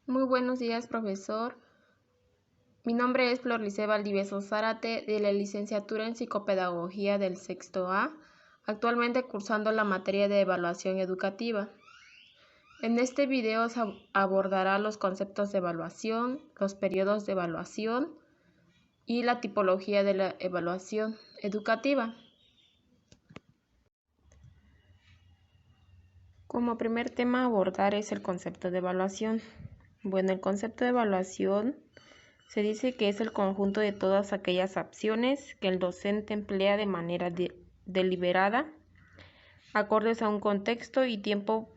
Muy buenos días, profesor. Mi nombre es Florlice Valdivieso Zárate, de la licenciatura en Psicopedagogía del sexto A, actualmente cursando la materia de evaluación educativa. En este video se abordará los conceptos de evaluación, los periodos de evaluación y la tipología de la evaluación educativa. Como primer tema a abordar es el concepto de evaluación. Bueno, el concepto de evaluación se dice que es el conjunto de todas aquellas acciones que el docente emplea de manera deliberada, acordes a un contexto y tiempo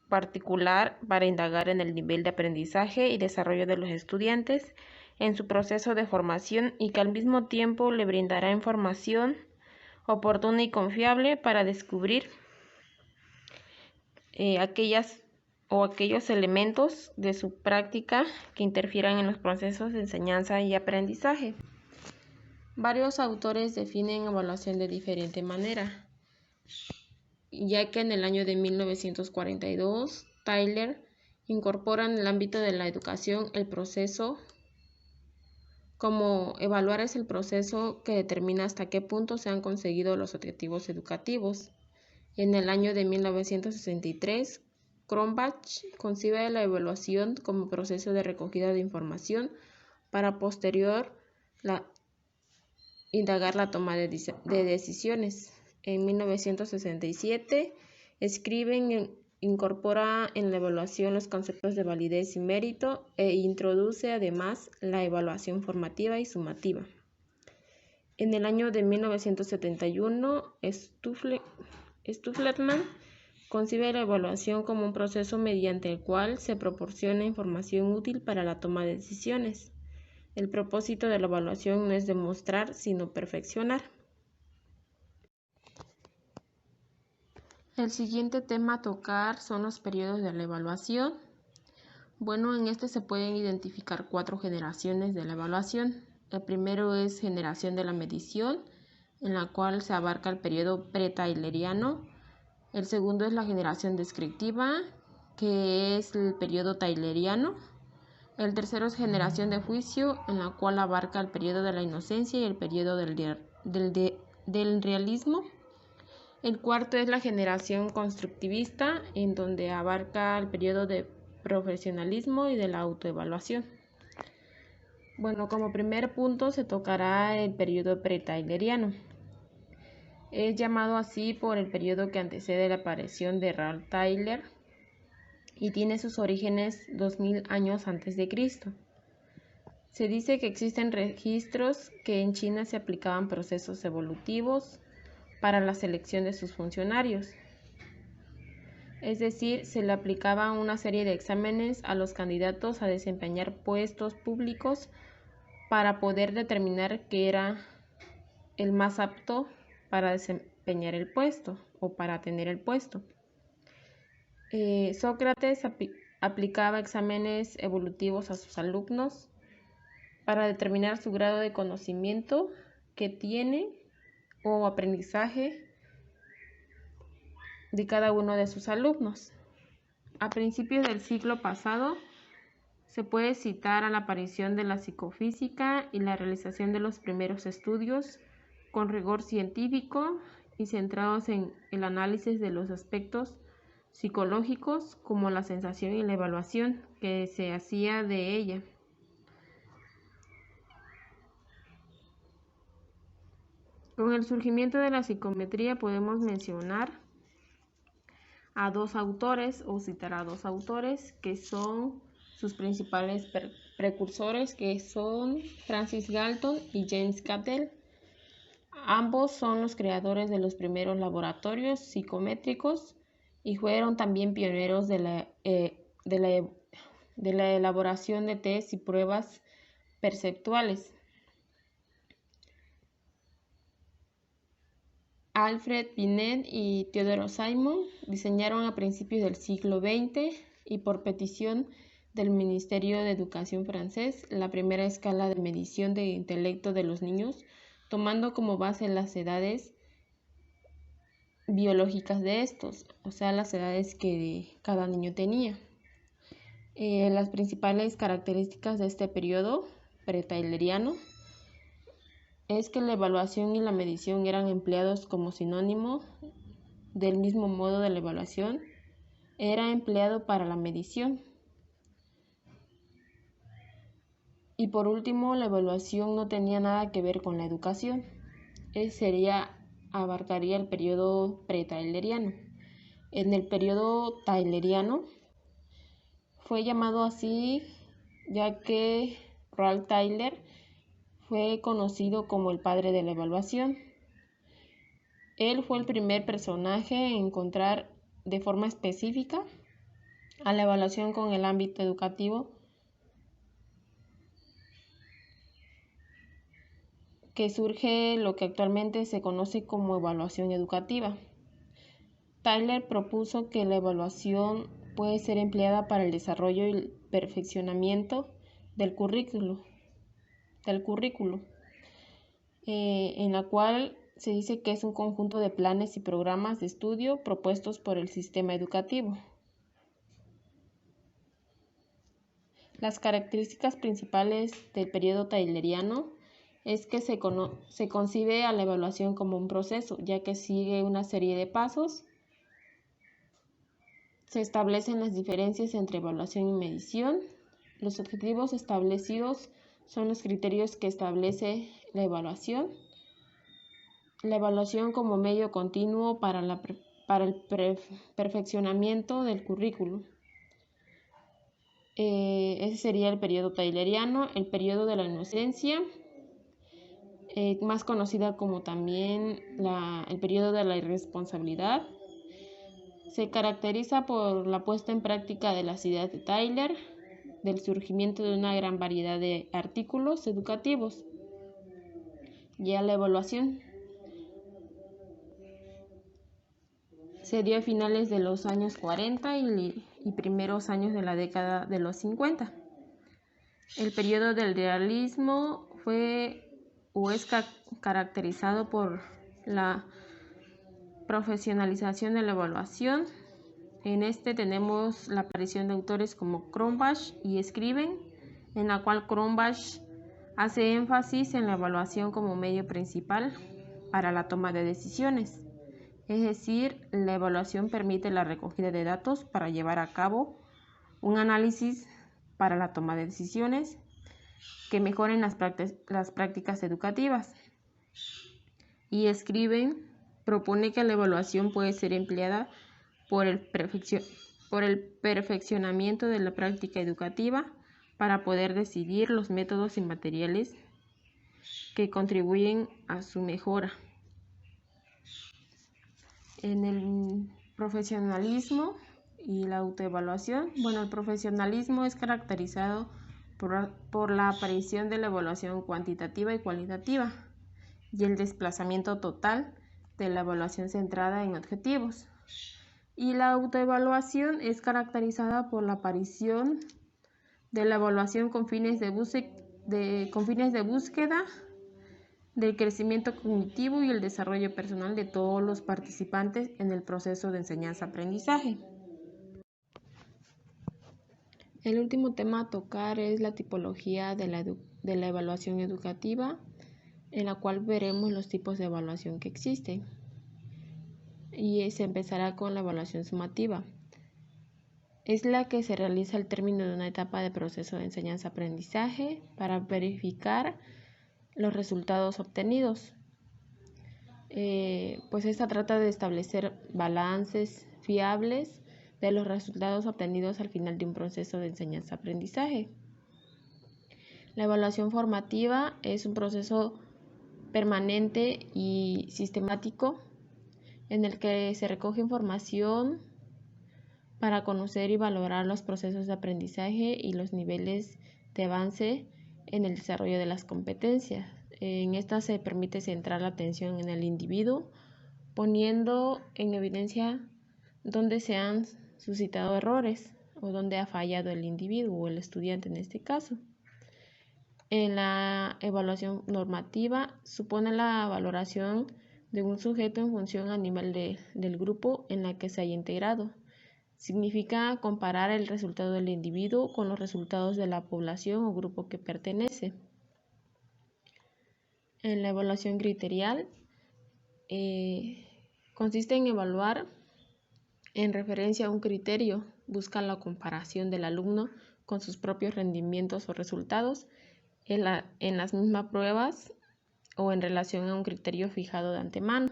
particular para indagar en el nivel de aprendizaje y desarrollo de los estudiantes en su proceso de formación y que al mismo tiempo le brindará información oportuna y confiable para descubrir aquellos elementos de su práctica que interfieran en los procesos de enseñanza y aprendizaje. Varios autores definen evaluación de diferente manera, ya que en el año de 1942, Tyler incorpora en el ámbito de la educación el proceso como evaluar es el proceso que determina hasta qué punto se han conseguido los objetivos educativos. En el año de 1963, Cronbach concibe la evaluación como proceso de recogida de información para posterior indagar la toma de decisiones. En 1967, incorpora en la evaluación los conceptos de validez y mérito e introduce además la evaluación formativa y sumativa. En el año de 1971, Stufletman concibe la evaluación como un proceso mediante el cual se proporciona información útil para la toma de decisiones. El propósito de la evaluación no es demostrar, sino perfeccionar. El siguiente tema a tocar son los periodos de la evaluación. Bueno, en este se pueden identificar 4 generaciones de la evaluación. El primero es generación de la medición, en la cual se abarca el periodo pre-tayleriano. El segundo es la generación descriptiva, que es el periodo tayleriano. El tercero es generación de juicio, en la cual abarca el periodo de la inocencia y el periodo del realismo. El cuarto es la generación constructivista, en donde abarca el periodo de profesionalismo y de la autoevaluación. Bueno, como primer punto se tocará el periodo pre-tayleriano. Es llamado así por el periodo que antecede la aparición de Ralph Tyler y tiene sus orígenes 2000 años antes de Cristo. Se dice que existen registros que en China se aplicaban procesos evolutivos para la selección de sus funcionarios. Es decir, se le aplicaba una serie de exámenes a los candidatos a desempeñar puestos públicos para poder determinar qué era el más apto para desempeñar el puesto o para tener el puesto. Sócrates aplicaba exámenes evolutivos a sus alumnos para determinar su grado de conocimiento que tiene o aprendizaje de cada uno de sus alumnos. A principios del siglo pasado se puede citar a la aparición de la psicofísica y la realización de los primeros estudios con rigor científico y centrados en el análisis de los aspectos psicológicos como la sensación y la evaluación que se hacía de ella. Con el surgimiento de la psicometría podemos mencionar a 2 autores o citar a 2 autores que son sus principales precursores, que son Francis Galton y James Cattell. Ambos son los creadores de los primeros laboratorios psicométricos y fueron también pioneros de la elaboración de test y pruebas perceptuales. Alfred Binet y Theodore Simon diseñaron a principios del siglo XX y por petición del Ministerio de Educación francés la primera escala de medición de intelecto de los niños, tomando como base las edades biológicas de estos, o sea, las edades que cada niño tenía. Las principales características de este periodo pre-tayleriano es que la evaluación y la medición eran empleados como sinónimo. Del mismo modo de la evaluación era empleado para la medición. Y por último, la evaluación no tenía nada que ver con la educación. Abarcaría el periodo pre-tayleriano. En el periodo tayleriano fue llamado así ya que Ralph Tyler fue conocido como el padre de la evaluación. Él fue el primer personaje en encontrar de forma específica a la evaluación con el ámbito educativo, que surge lo que actualmente se conoce como evaluación educativa. Tyler propuso que la evaluación puede ser empleada para el desarrollo y el perfeccionamiento del currículo, en la cual se dice que es un conjunto de planes y programas de estudio propuestos por el sistema educativo. Las características principales del periodo tayleriano es que se concibe a la evaluación como un proceso, ya que sigue una serie de pasos. Se establecen las diferencias entre evaluación y medición. Los objetivos establecidos son los criterios que establece la evaluación. La evaluación como medio continuo para el perfeccionamiento del currículo. Ese sería el periodo tayleriano. El periodo de la inocencia, más conocida como también el periodo de la irresponsabilidad, se caracteriza por la puesta en práctica de las ideas de Tyler, del surgimiento de una gran variedad de artículos educativos. Ya la evaluación se dio a finales de los años 40 y primeros años de la década de los 50. El periodo del realismo es caracterizado por la profesionalización de la evaluación. En este tenemos la aparición de autores como Cronbach y Scriven, en la cual Cronbach hace énfasis en la evaluación como medio principal para la toma de decisiones. Es decir, la evaluación permite la recogida de datos para llevar a cabo un análisis para la toma de decisiones que mejoren las prácticas educativas. Y Scriven propone que la evaluación puede ser empleada por el perfeccionamiento de la práctica educativa para poder decidir los métodos y materiales que contribuyen a su mejora. En el profesionalismo y la autoevaluación, el profesionalismo es caracterizado por la aparición de la evaluación cuantitativa y cualitativa y el desplazamiento total de la evaluación centrada en objetivos. Y la autoevaluación es caracterizada por la aparición de la evaluación con fines de búsqueda del crecimiento cognitivo y el desarrollo personal de todos los participantes en el proceso de enseñanza-aprendizaje. El último tema a tocar es la tipología de la evaluación educativa, en la cual veremos los tipos de evaluación que existen. Y se empezará con la evaluación sumativa. Es la que se realiza al término de una etapa de proceso de enseñanza-aprendizaje para verificar los resultados obtenidos. Pues esta trata de establecer balances fiables de los resultados obtenidos al final de un proceso de enseñanza-aprendizaje. La evaluación formativa es un proceso permanente y sistemático en el que se recoge información para conocer y valorar los procesos de aprendizaje y los niveles de avance en el desarrollo de las competencias. En esta se permite centrar la atención en el individuo, poniendo en evidencia dónde se han suscitado errores o dónde ha fallado el individuo o el estudiante en este caso. En la evaluación normativa supone la valoración de un sujeto en función a nivel del grupo en la que se haya integrado. Significa comparar el resultado del individuo con los resultados de la población o grupo que pertenece. En la evaluación criterial consiste en evaluar en referencia a un criterio, busca la comparación del alumno con sus propios rendimientos o resultados en las mismas pruebas o en relación a un criterio fijado de antemano.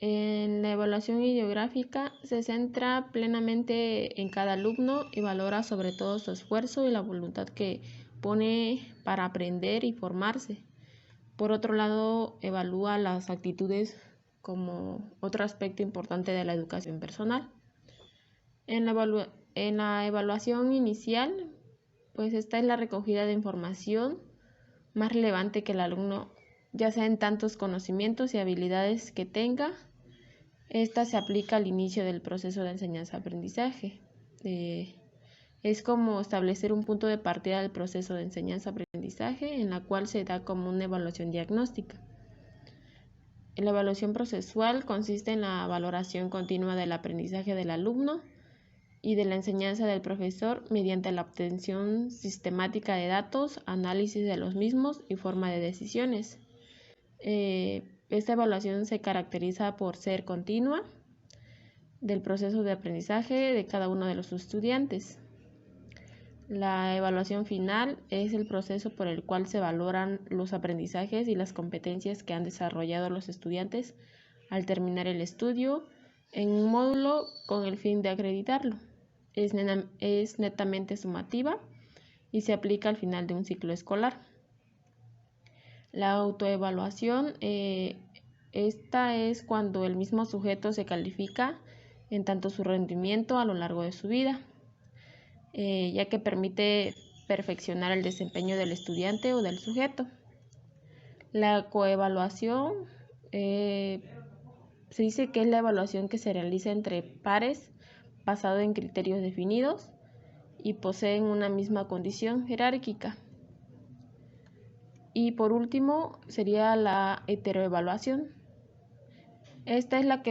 En la evaluación ideográfica se centra plenamente en cada alumno y valora sobre todo su esfuerzo y la voluntad que pone para aprender y formarse. Por otro lado, evalúa las actitudes como otro aspecto importante de la educación personal. En la evaluación inicial, pues esta es la recogida de información más relevante que el alumno, ya sea en tantos conocimientos y habilidades que tenga. Esta se aplica al inicio del proceso de enseñanza-aprendizaje. Es como establecer un punto de partida del proceso de enseñanza-aprendizaje en la cual se da como una evaluación diagnóstica. La evaluación procesual consiste en la valoración continua del aprendizaje del alumno y de la enseñanza del profesor mediante la obtención sistemática de datos, análisis de los mismos y forma de decisiones. Esta evaluación se caracteriza por ser continua del proceso de aprendizaje de cada uno de los estudiantes. La evaluación final es el proceso por el cual se valoran los aprendizajes y las competencias que han desarrollado los estudiantes al terminar el estudio en un módulo con el fin de acreditarlo. Es netamente sumativa y se aplica al final de un ciclo escolar. La autoevaluación, esta es cuando el mismo sujeto se califica en tanto su rendimiento a lo largo de su vida, ya que permite perfeccionar el desempeño del estudiante o del sujeto. La coevaluación se dice que es la evaluación que se realiza entre pares basado en criterios definidos y poseen una misma condición jerárquica. Y por último sería la heteroevaluación. Esta es la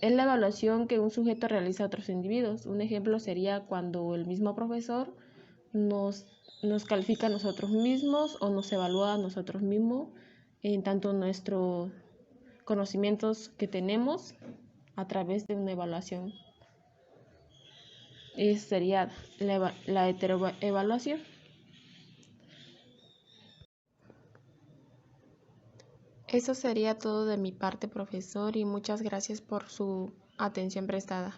evaluación que un sujeto realiza a otros individuos. Un ejemplo sería cuando el mismo profesor nos califica a nosotros mismos o nos evalúa a nosotros mismos en tanto nuestros conocimientos que tenemos a través de una evaluación. Esa sería la heteroevaluación. Eso sería todo de mi parte, profesor, y muchas gracias por su atención prestada.